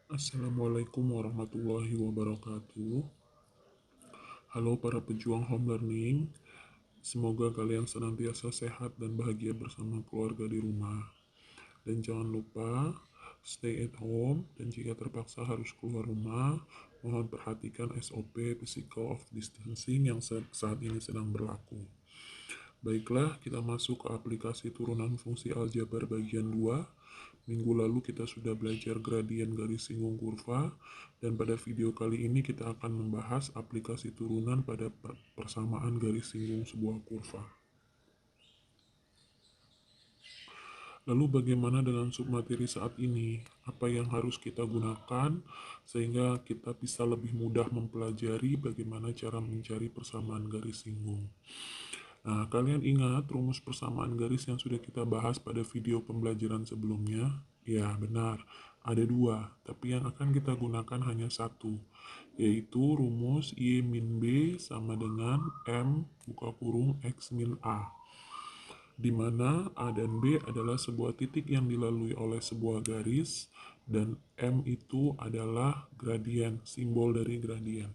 Assalamualaikum warahmatullahi wabarakatuh. Halo para pejuang home learning. Semoga kalian senantiasa sehat dan bahagia bersama keluarga di rumah. Dan jangan lupa stay at home, dan jika terpaksa harus keluar rumah, mohon perhatikan SOP Physical of Distancing yang saat ini sedang berlaku. Baiklah, kita masuk ke aplikasi turunan fungsi aljabar bagian 2. Minggu lalu kita sudah belajar gradien garis singgung kurva, dan pada video kali ini kita akan membahas aplikasi turunan pada persamaan garis singgung sebuah kurva. Lalu bagaimana dengan submateri saat ini? Apa yang harus kita gunakan sehingga kita bisa lebih mudah mempelajari bagaimana cara mencari persamaan garis singgung? Nah, kalian ingat rumus persamaan garis yang sudah kita bahas pada video pembelajaran sebelumnya? Ya, benar. Ada dua, tapi yang akan kita gunakan hanya satu, yaitu rumus Y min B sama dengan M buka kurung X min A, di mana A dan B adalah sebuah titik yang dilalui oleh sebuah garis, dan M itu adalah gradien, simbol dari gradien.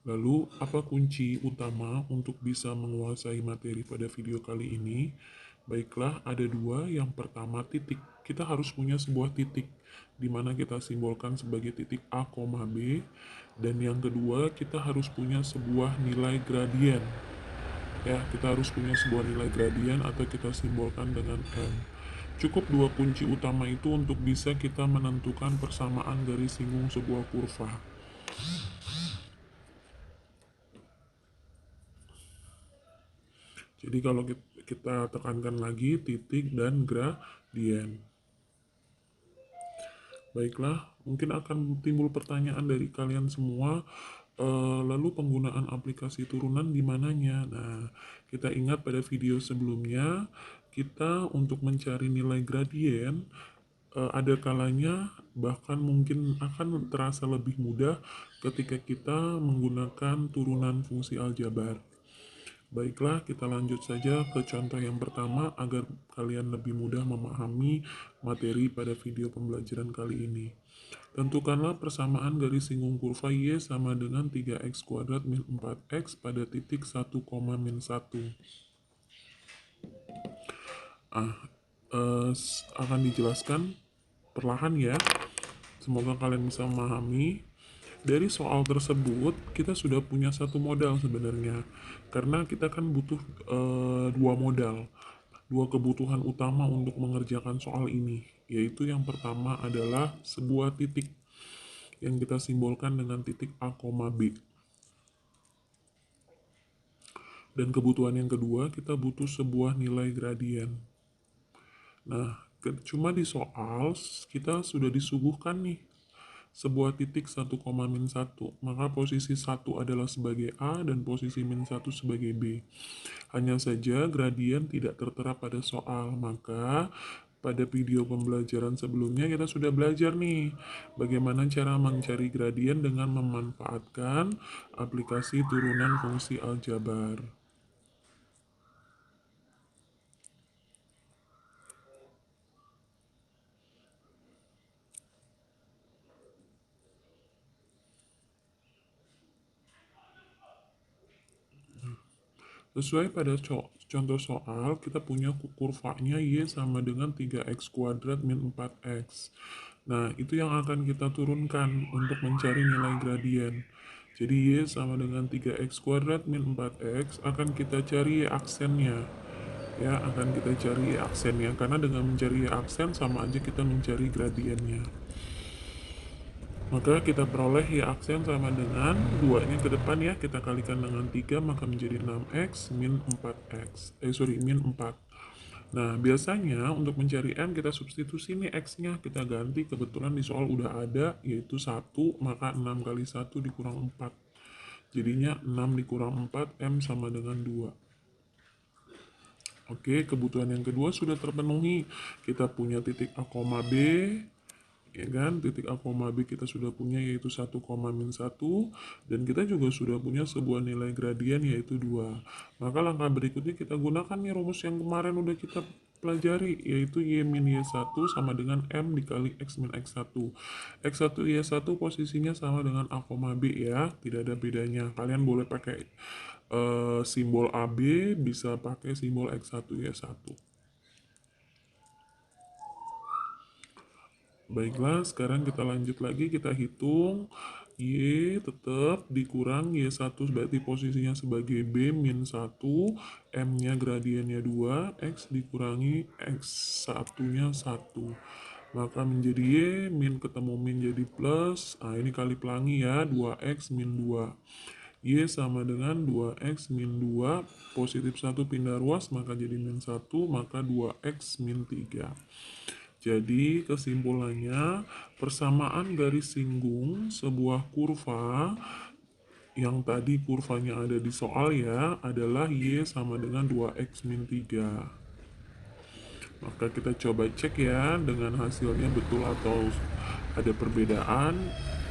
Lalu, apa kunci utama untuk bisa menguasai materi pada video kali ini? Baiklah, ada dua. Yang pertama, titik. Kita harus punya sebuah titik, di mana kita simbolkan sebagai titik A, B. Dan yang kedua, kita harus punya sebuah nilai gradien. Ya, kita harus punya sebuah nilai gradien atau kita simbolkan dengan M. Cukup dua kunci utama itu untuk bisa kita menentukan persamaan garis singgung sebuah kurva. Jadi kalau kita tekankan lagi titik dan gradien. Baiklah, mungkin akan timbul pertanyaan dari kalian semua, lalu penggunaan aplikasi turunan di mananya? Nah, kita ingat pada video sebelumnya, kita untuk mencari nilai gradien, ada kalanya bahkan mungkin akan terasa lebih mudah ketika kita menggunakan turunan fungsi aljabar. Baiklah, kita lanjut saja ke contoh yang pertama agar kalian lebih mudah memahami materi pada video pembelajaran kali ini. Tentukanlah persamaan garis singgung kurva Y sama dengan 3x kuadrat min 4x pada titik 1, min 1. Ah, akan dijelaskan perlahan ya. Semoga kalian bisa memahami. Dari soal tersebut, kita sudah punya satu modal sebenarnya. Karena kita kan butuh dua modal, dua kebutuhan utama untuk mengerjakan soal ini. Yaitu yang pertama adalah sebuah titik yang kita simbolkan dengan titik A, B. Dan kebutuhan yang kedua, kita butuh sebuah nilai gradien. Nah, cuma di soal kita sudah disuguhkan nih sebuah titik 1, min 1. Maka posisi 1 adalah sebagai A dan posisi min 1 sebagai B. Hanya saja gradien tidak tertera pada soal. Maka pada video pembelajaran sebelumnya kita sudah belajar nih bagaimana cara mencari gradien dengan memanfaatkan aplikasi turunan fungsi aljabar. Sesuai pada contoh soal, kita punya kurvanya Y sama dengan 3x kuadrat min 4x. Nah, itu yang akan kita turunkan untuk mencari nilai gradien. Jadi Y sama dengan 3x kuadrat min 4x akan kita cari Y aksennya. Ya, akan kita cari Y aksennya. Karena dengan mencari Y aksen sama aja kita mencari gradiennya. Maka kita peroleh Y aksen sama dengan 2-nya ke depan ya, kita kalikan dengan 3 maka menjadi 6x min 4x. Min 4. Nah, biasanya untuk mencari M kita substitusi nih X-nya, kita ganti, kebetulan di soal udah ada yaitu 1, maka 6 kali 1 dikurang 4. Jadinya 6 dikurang 4, M sama dengan 2. Oke, kebutuhan yang kedua sudah terpenuhi. Kita punya titik A, B, Ya kan, titik A, B kita sudah punya yaitu 1, min 1, dan kita juga sudah punya sebuah nilai gradien yaitu 2. Maka langkah berikutnya kita gunakan nih rumus yang kemarin udah kita pelajari, yaitu Y min Y1 sama dengan M dikali X min X1. X1 Y1 posisinya sama dengan A, B ya, tidak ada bedanya. Kalian boleh pakai simbol AB, bisa pakai simbol X1 Y1. Baiklah, sekarang kita lanjut lagi, kita hitung. Y tetap dikurang Y1 berarti posisinya sebagai B min 1, M-nya gradiennya 2, X dikurangi X1-nya 1. Maka menjadi Y, min ketemu min jadi plus, nah ini kali pelangi ya, 2X min 2. Y sama dengan 2X min 2, positif 1 pindah ruas, maka jadi min 1, maka 2X min 3. Jadi kesimpulannya, persamaan garis singgung sebuah kurva yang tadi kurvanya ada di soal ya, adalah Y sama dengan 2X min 3. Maka kita coba cek ya dengan hasilnya betul atau ada perbedaan.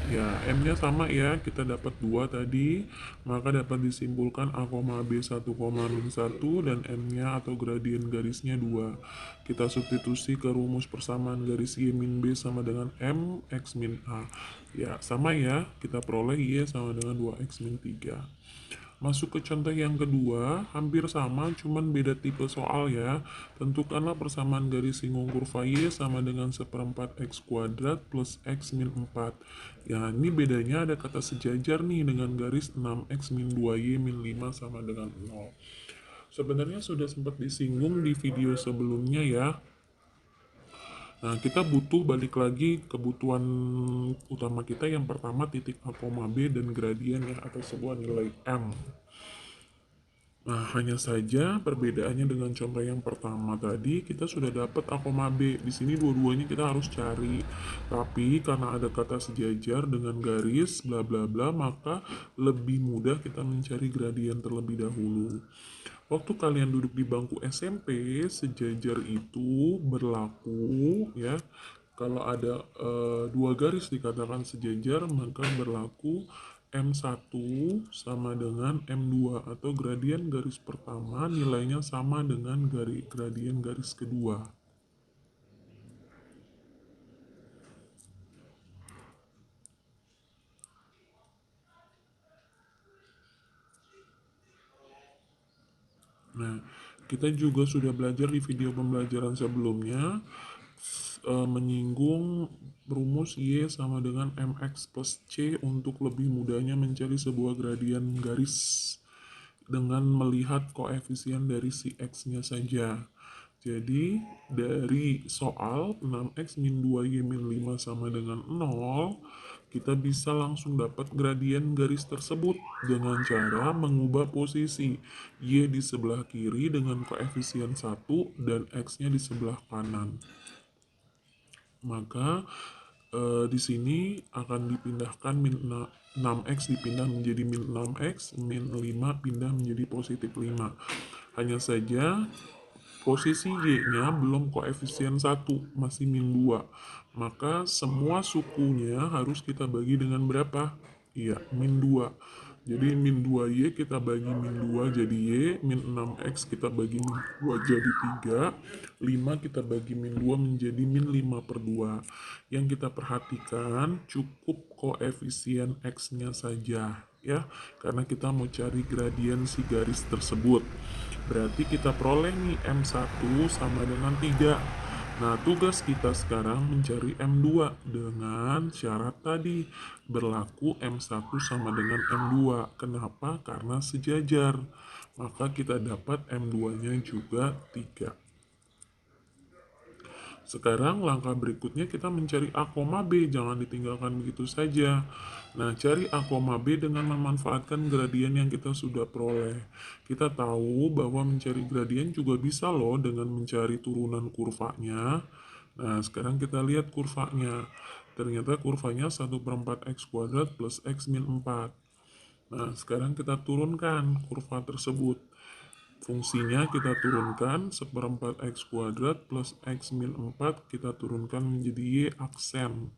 Ya, M-nya sama ya, kita dapat 2 tadi, maka dapat disimpulkan A, B 1, min 1 dan M-nya atau gradien garisnya 2. Kita substitusi ke rumus persamaan garis Y min B sama dengan M, X min A. Ya, sama ya, kita peroleh Y sama dengan 2X min 3. Masuk ke contoh yang kedua, hampir sama, cuman beda tipe soal ya. Tentukanlah persamaan garis singgung kurva Y sama dengan 1/4 X kuadrat plus X min 4. Ya, ini bedanya ada kata sejajar nih dengan garis 6X min 2Y min 5 sama dengan 0. Sebenarnya sudah sempat disinggung di video sebelumnya ya. Nah, kita butuh balik lagi kebutuhan utama kita yang pertama titik A, B dan gradien ya atau sebuah nilai M. Nah, hanya saja perbedaannya dengan contoh yang pertama tadi, kita sudah dapat A, B. Di sini dua-duanya kita harus cari. Tapi karena ada kata sejajar dengan garis bla bla bla, maka lebih mudah kita mencari gradien terlebih dahulu. Waktu kalian duduk di bangku SMP, sejajar itu berlaku ya. Kalau ada dua garis dikatakan sejajar, maka berlaku M1 sama dengan M2 atau gradien garis pertama nilainya sama dengan gradien garis kedua. Nah, kita juga sudah belajar di video pembelajaran sebelumnya menyinggung rumus Y sama dengan MX plus C untuk lebih mudahnya mencari sebuah gradien garis dengan melihat koefisien dari si X-nya saja. Jadi, dari soal 6X min 2Y min 5 sama dengan 0, kita bisa langsung dapat gradien garis tersebut dengan cara mengubah posisi Y di sebelah kiri dengan koefisien 1 dan X-nya di sebelah kanan. Maka di sini akan dipindahkan min 6x dipindah menjadi min 6x, min 5 pindah menjadi positif 5. Hanya saja posisi Y-nya belum koefisien 1, masih min 2. Maka semua sukunya harus kita bagi dengan berapa? Iya, min 2. Jadi min 2Y kita bagi min 2 jadi Y, min 6X kita bagi min 2 jadi 3, 5 kita bagi min 2 menjadi min 5 per 2. Yang kita perhatikan cukup koefisien X-nya saja ya, karena kita mau cari gradien si garis tersebut. Berarti kita peroleh nih M1 sama dengan 3. Nah, tugas kita sekarang mencari M2 dengan syarat tadi. Berlaku M1 sama dengan M2. Kenapa? Karena sejajar. Maka kita dapat M2-nya juga 3. Sekarang langkah berikutnya kita mencari A, B, jangan ditinggalkan begitu saja. Nah, cari A, B dengan memanfaatkan gradien yang kita sudah peroleh. Kita tahu bahwa mencari gradien juga bisa loh dengan mencari turunan kurvanya. Nah, sekarang kita lihat kurvanya. Ternyata kurvanya 1/4 X kuadrat plus X min 4. Nah, sekarang kita turunkan kurva tersebut. Fungsinya kita turunkan, seperempat X kuadrat plus X min 4 kita turunkan menjadi Y aksen.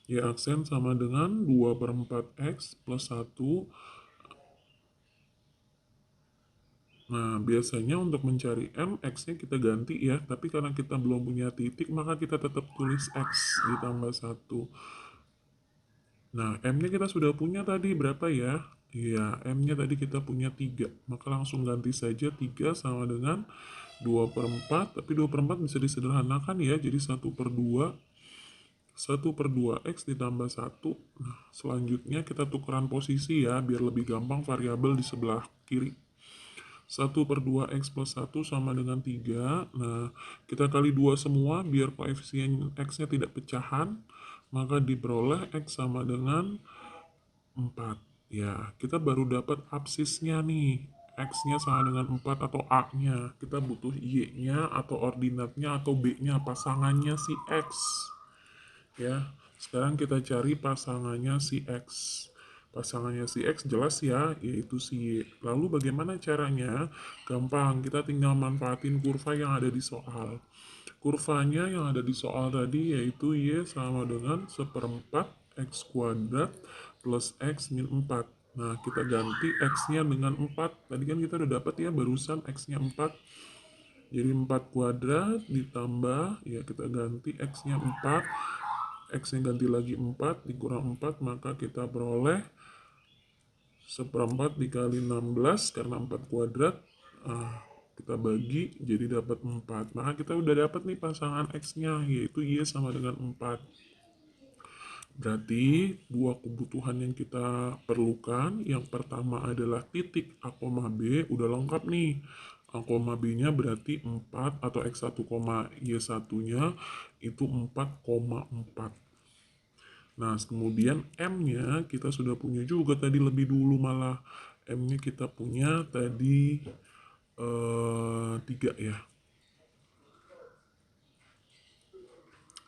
Y aksen sama dengan 2 per 4 X plus 1. Nah, biasanya untuk mencari M, X-nya kita ganti ya. Tapi karena kita belum punya titik, maka kita tetap tulis X ditambah 1. Nah, M-nya kita sudah punya tadi berapa ya? Iya, M-nya tadi kita punya 3. Maka langsung ganti saja 3 sama dengan 2 per 4. Tapi 2 per 4 bisa disederhanakan ya. Jadi 1 per 2. 1 per 2X ditambah 1. Nah, selanjutnya kita tukeran posisi ya. Biar lebih gampang variabel di sebelah kiri. 1 per 2X plus 1 sama dengan 3. Nah, kita kali 2 semua biar koefisien X-nya tidak pecahan. Maka diperoleh X sama dengan 4. Ya, kita baru dapat absisnya nih. X-nya sama dengan 4 atau A-nya. Kita butuh Y-nya atau ordinatnya atau B-nya, pasangannya si X. Ya, sekarang kita cari pasangannya si X. Pasangannya si X jelas ya, yaitu si Y. Lalu bagaimana caranya? Gampang, kita tinggal manfaatin kurva yang ada di soal. Kurvanya yang ada di soal tadi yaitu Y sama dengan seperempat X kuadrat plus X min 4. Nah, kita ganti X-nya dengan 4. Tadi kan kita udah dapat ya barusan X-nya 4. Jadi 4 kuadrat ditambah, ya kita ganti X-nya 4. X-nya ganti lagi 4, dikurang 4, maka kita peroleh seperempat dikali 16 karena 4 kuadrat. Kita bagi jadi dapat 4. Maka kita udah dapat nih pasangan X-nya, yaitu Y sama dengan 4. Berarti dua kebutuhan yang kita perlukan, yang pertama adalah titik A, B, udah lengkap nih. A, B-nya berarti 4 atau X1, Y1-nya itu 4,4. Nah, kemudian M-nya kita sudah punya juga tadi lebih dulu malah. M-nya kita punya tadi 3 ya.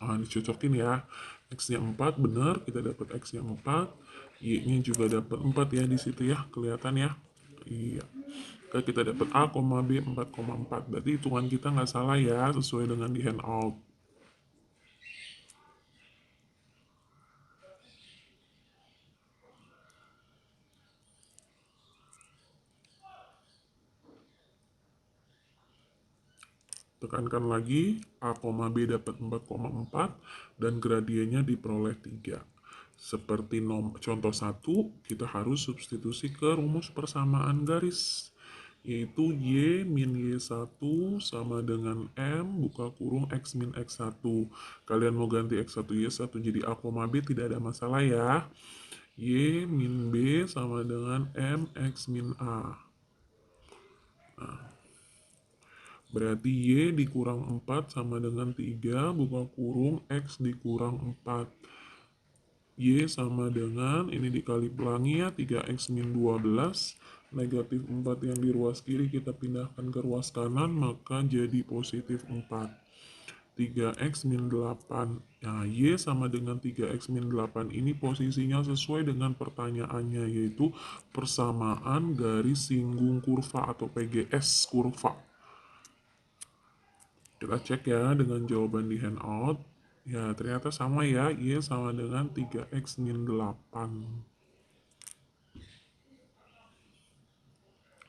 Dicocokin ya. X-nya 4 benar, kita dapat X-nya 4. Y-nya juga dapat 4 ya di situ ya, kelihatan ya. Iya. Kita dapat A, B 4,4. Berarti hitungan kita nggak salah ya, sesuai dengan di handout. Tekankan lagi, A, B dapat 4,4 dan gradiennya diperoleh 3. Seperti contoh 1, kita harus substitusi ke rumus persamaan garis, yaitu Y min Y1 sama dengan M buka kurung X min X1. Kalian mau ganti X1 Y1 jadi A, B tidak ada masalah ya. Y min B sama dengan M X min A. Berarti Y dikurang 4 sama dengan 3, buka kurung X dikurang 4. Y sama dengan, ini dikali pelangi ya, 3X min 12. Negatif 4 yang di ruas kiri kita pindahkan ke ruas kanan, maka jadi positif 4. 3X min 8. Nah, Y sama dengan 3X min 8 ini posisinya sesuai dengan pertanyaannya, yaitu persamaan garis singgung kurva atau PGS kurva. Kita cek ya dengan jawaban di handout. Ya, ternyata sama ya. Y sama dengan 3X min 8.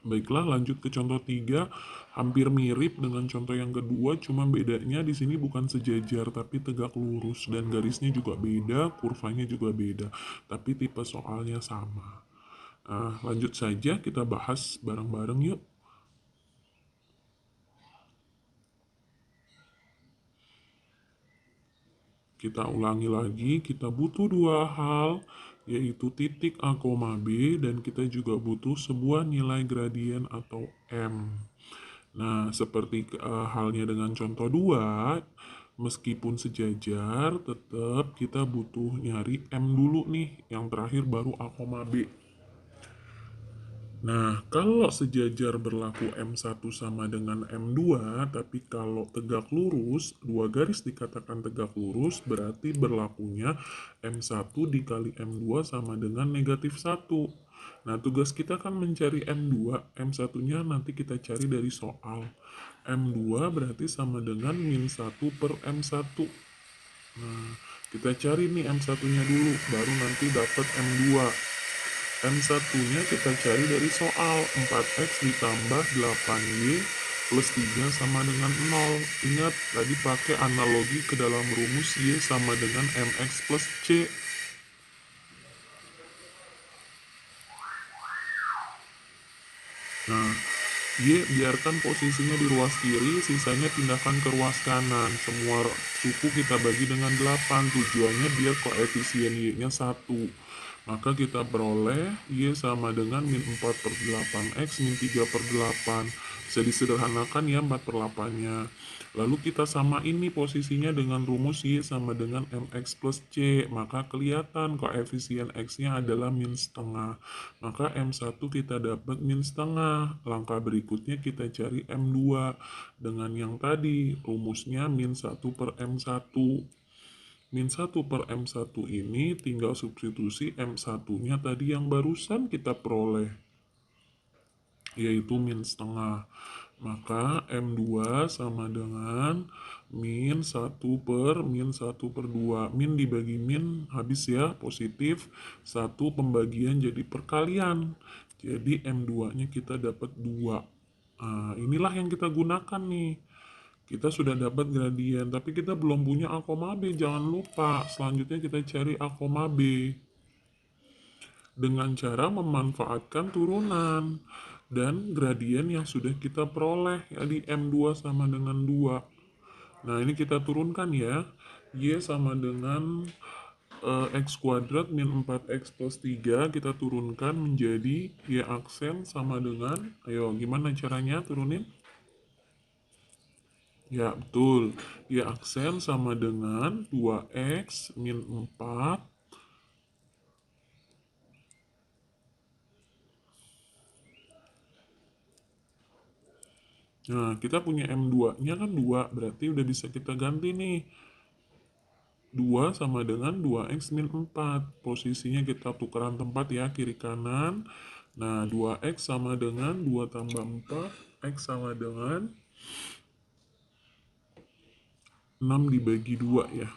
Baiklah, lanjut ke contoh 3. Hampir mirip dengan contoh yang kedua, cuma bedanya di sini bukan sejajar tapi tegak lurus dan garisnya juga beda, kurvanya juga beda, tapi tipe soalnya sama. Nah, lanjut saja kita bahas bareng-bareng yuk. Kita ulangi lagi, kita butuh dua hal, yaitu titik A, B, dan kita juga butuh sebuah nilai gradien atau M. Nah, seperti halnya dengan contoh 2, meskipun sejajar, tetap kita butuh nyari M dulu nih, yang terakhir baru A, B. Nah, kalau sejajar berlaku M1 sama dengan M2, tapi kalau tegak lurus, dua garis dikatakan tegak lurus, berarti berlakunya M1 dikali M2 sama dengan negatif 1. Nah, tugas kita kan mencari M2, M1-nya nanti kita cari dari soal. M2 berarti sama dengan min 1 per M1. Nah, kita cari nih M1-nya dulu, baru nanti dapat M2. M1-nya kita cari dari soal 4x ditambah 8y plus 3 sama dengan 0. Ingat, tadi pakai analogi ke dalam rumus y sama dengan mx plus c. Nah, Y biarkan posisinya di ruas kiri, sisanya pindahkan ke ruas kanan. Semua suku kita bagi dengan 8. Tujuannya biar koefisien Y-nya 1. Maka kita peroleh Y sama dengan min 4 per 8X min 3 per 8. Bisa disederhanakan ya 4 per 8-nya. Lalu kita sama ini posisinya dengan rumus Y sama dengan MX plus C. Maka kelihatan koefisien X-nya adalah min setengah. Maka M1 kita dapat min setengah. Langkah berikutnya kita cari M2. Dengan yang tadi rumusnya min 1 per M1. Min 1 per M1 ini tinggal substitusi M1-nya tadi yang barusan kita peroleh, yaitu min setengah. Maka M2 sama dengan min 1 per min 1 per 2. Min dibagi min habis ya, positif. 1 pembagian jadi perkalian. Jadi M2-nya kita dapat 2. Nah, inilah yang kita gunakan nih. Kita sudah dapat gradien, tapi kita belum punya A, B. Jangan lupa, selanjutnya kita cari A, B dengan cara memanfaatkan turunan dan gradien yang sudah kita peroleh, jadi M2 sama dengan 2. Nah, ini kita turunkan ya. Y sama dengan X kuadrat min 4X plus 3 kita turunkan menjadi Y aksen sama dengan, ayo gimana caranya turunin? Ya, betul. Y aksen sama dengan 2X min 4. Nah, kita punya M2-nya kan 2, berarti udah bisa kita ganti nih. 2 sama dengan 2x min 4. Posisinya kita tukeran tempat ya, kiri kanan. Nah, 2x sama dengan 2 tambah 4. X sama dengan 6 dibagi 2 ya.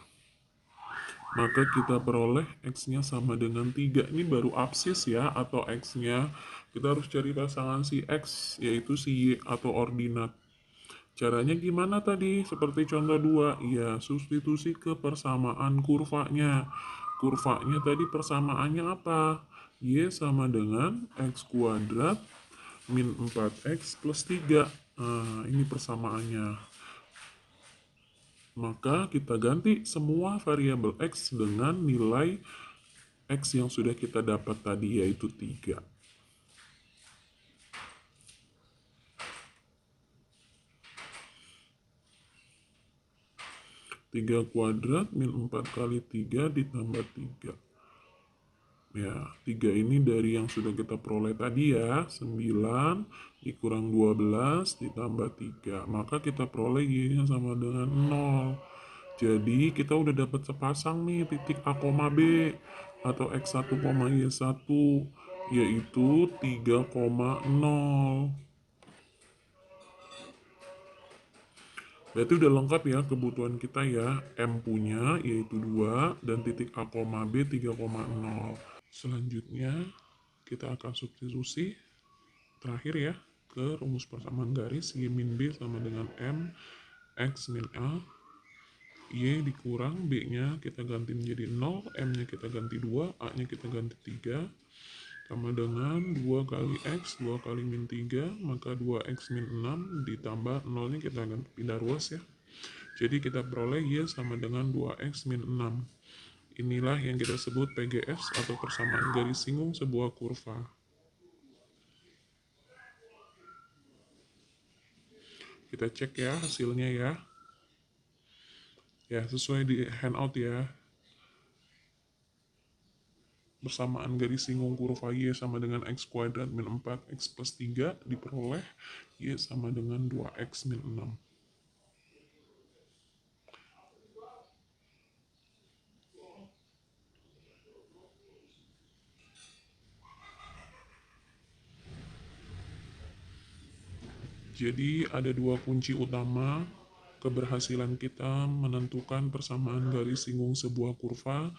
Maka kita peroleh X-nya sama dengan 3. Ini baru absis ya, atau X-nya. Kita harus cari pasangan si X, yaitu si Y atau ordinat. Caranya gimana tadi? Seperti contoh 2, ya substitusi ke persamaan kurvanya. Kurvanya tadi persamaannya apa? Y sama dengan X kuadrat min 4X plus 3. Nah, ini persamaannya. Maka kita ganti semua variabel X dengan nilai X yang sudah kita dapat tadi, yaitu 3. 3 kuadrat min 4 kali 3 ditambah 3. Ya, 3 ini dari yang sudah kita peroleh tadi ya, 9 dikurang 12 ditambah 3. Maka kita peroleh Y-nya sama dengan 0. Jadi kita udah dapat sepasang nih titik A, B atau X1, Y1, yaitu 3,0. Berarti udah lengkap ya kebutuhan kita ya. M punya yaitu 2 dan titik A, B 3,0. Selanjutnya kita akan substitusi terakhir ya ke rumus persamaan garis. Y min B sama dengan M X min A. Y dikurang B-nya kita ganti menjadi 0, M-nya kita ganti 2, A-nya kita ganti 3, sama dengan 2 kali X, 2 kali min 3, maka 2X min 6 ditambah 0-nya kita ganti pindah ruas ya. Jadi kita peroleh Y sama dengan 2X min 6. Inilah yang kita sebut PGS atau persamaan garis singgung sebuah kurva. Kita cek ya hasilnya ya. Ya, sesuai di handout ya. persamaan garis singgung kurva Y sama dengan X kuadrat min 4X plus 3 diperoleh Y sama dengan 2X min 6. Jadi ada dua kunci utama keberhasilan kita menentukan persamaan garis singgung sebuah kurva,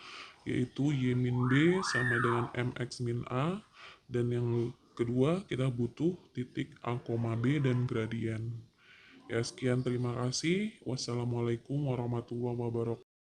yaitu Y min B sama dengan MX min A, dan yang kedua kita butuh titik A, B dan gradien. Ya, sekian, terima kasih. Wassalamualaikum warahmatullahi wabarakatuh.